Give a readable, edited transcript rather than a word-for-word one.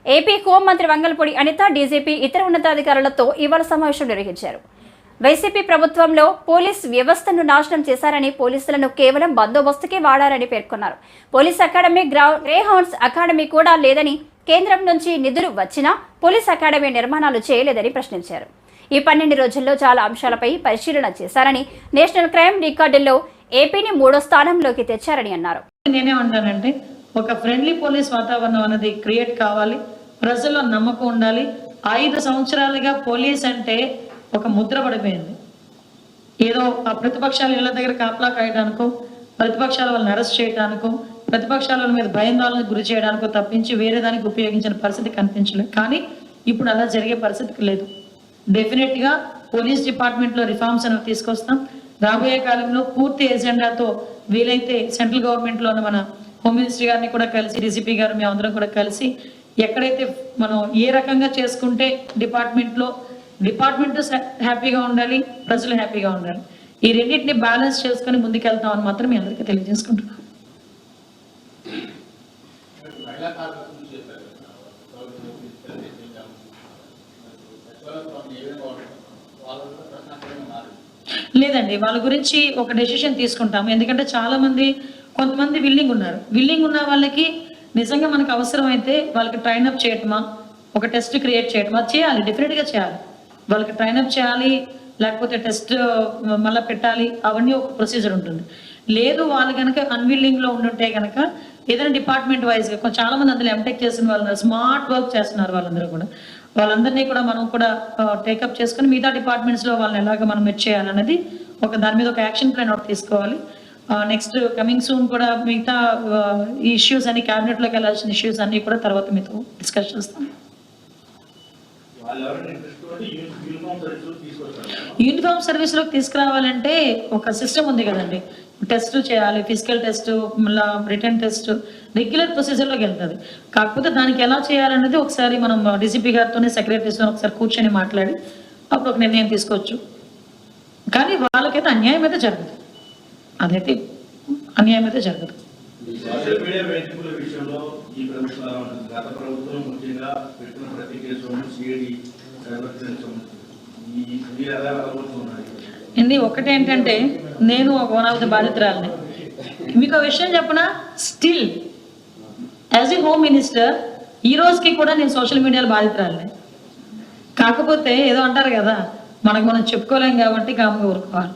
AP హోంమంత్రి Vangalapudi Anitha, DGP, ఇతర ఉన్నతాధికారులతో ఇవాళ సమావేశం నిర్వహించారు. వైసీపీ ప్రభుత్వంలో పోలీస్ వ్యవస్థను నాశనం చేశారని, పోలీసులను కేవలం బందోబస్తుకే వాడారని పేర్కొన్నారు. పోలీస్ అకాడమీ, గ్రేహౌండ్స్ అకాడమీ కూడా లేదని, కేంద్రం నుంచి నిధులు వచ్చినా పోలీస్ అకాడమీ నిర్మాణాలు చేయలేదని ప్రశ్నించారు. ఈ 12 రోజుల్లో చాలా అంశాలపై పరిశీలన చేశారని, నేషనల్ క్రైమ్ రికార్డుల్లో ఏపీని 3వ స్థానంలోకి తెచ్చారని అన్నారు. నేనేమంటానంటే, ఒక ఫ్రెండ్లీ పోలీస్ వాతావరణం అనేది క్రియేట్ కావాలి, ప్రజల్లో నమ్మకం ఉండాలి. 5 సంవత్సరాలుగా పోలీస్ అంటే ఒక ముద్ర పడిపోయింది. ఏదో ఆ ప్రతిపక్షాల ఇళ్ల దగ్గర కాపలా కాయడానికో, ప్రతిపక్షాల వాళ్ళని అరెస్ట్ చేయడానికో, ప్రతిపక్షాల మీద భయాందోళనకు గురి చేయడానికో తప్పించి వేరే దానికి ఉపయోగించిన పరిస్థితి కనిపించలేదు. కానీ ఇప్పుడు అలా జరిగే పరిస్థితి లేదు. డెఫినెట్గా పోలీస్ డిపార్ట్మెంట్లో రిఫార్మ్స్ అనేవి తీసుకొస్తాం. రాబోయే కాలంలో పూర్తి ఎజెండాతో వీలైతే సెంట్రల్ గవర్నమెంట్లో మన హోమ్ మినిస్టర్ గారిని కూడా కలిసి, డీజీపీ గారు మేము అందరం కూడా కలిసి ఎక్కడైతే మనం ఏ రకంగా చేసుకుంటే డిపార్ట్మెంట్ హ్యాపీగా ఉండాలి, ప్రజలు హ్యాపీగా ఉండాలి, ఈ రెండింటిని బ్యాలెన్స్ చేసుకొని ముందుకెళ్తామని మాత్రం మీ అందరికీ తెలియజేసుకుంటున్నాం. లేదండి, వాళ్ళ గురించి ఒక డెసిషన్ తీసుకుంటాము. ఎందుకంటే కొంతమంది విల్లింగ్ ఉన్నారు. విల్లింగ్ ఉన్న వాళ్ళకి నిజంగా మనకు అవసరమైతే వాళ్ళకి ట్రైన్అప్ చేయటమా, ఒక టెస్ట్ క్రియేట్ చేయటమా చేయాలి, డెఫినెట్గా చేయాలి. వాళ్ళకి ట్రైన్అప్ చేయాలి, లేకపోతే టెస్ట్ మళ్ళీ పెట్టాలి, అవన్నీ ఒక ప్రొసీజర్ ఉంటుంది. లేదు వాళ్ళు కనుక అన్విల్లింగ్లో ఉండుంటే కనుక ఏదైనా డిపార్ట్మెంట్ వైజ్గా చాలా మంది అందులో ఎంటెక్ చేసిన వాళ్ళు స్మార్ట్ వర్క్ చేస్తున్నారు. వాళ్ళందరినీ కూడా మనం కూడా టేకప్ చేసుకుని మిగతా డిపార్ట్మెంట్స్లో వాళ్ళని ఎలాగ మనం మెచ్ చేయాలన్నది దాని మీద ఒక యాక్షన్ ప్లాన్ ఒకటి తీసుకోవాలి. నెక్స్ట్ కమింగ్ సూన్ కూడా మిగతా ఈ ఇష్యూస్ అన్ని క్యాబినెట్లోకి వెళ్ళాల్సిన ఇష్యూస్ అన్ని కూడా తర్వాత మీతో డిస్కస్ చేస్తాం. యూనిఫామ్ సర్వీస్లోకి తీసుకురావాలంటే ఒక సిస్టమ్ ఉంది కదండి. టెస్ట్ చేయాలి, ఫిజికల్ టెస్ట్, మళ్ళీ రిటర్న్ టెస్ట్ రెగ్యులర్ ప్రొసీజర్లోకి వెళ్తుంది. కాకపోతే దానికి ఎలా చేయాలనేది ఒకసారి మనం డీజీపీ గారితోనే, సెక్రటరీస్తో ఒకసారి కూర్చొని మాట్లాడి అప్పుడు ఒక నిర్ణయం తీసుకోవచ్చు. కానీ వాళ్ళకైతే అన్యాయం అయితే జరగదు, అదైతే అన్యాయం అయితే జరగదు. ఒకటేంటంటే నేను వన్ ఆఫ్ ద బాధితురాలని మీకు విషయం చెప్పనా, still as a home minister ఈ రోజుకి కూడా నేను సోషల్ మీడియాలో బాధితురాలని. కాకపోతే ఏదో అంటారు కదా, మనం చెప్పుకోలేం కాబట్టి కామ్గా ఊరుకోవాలి.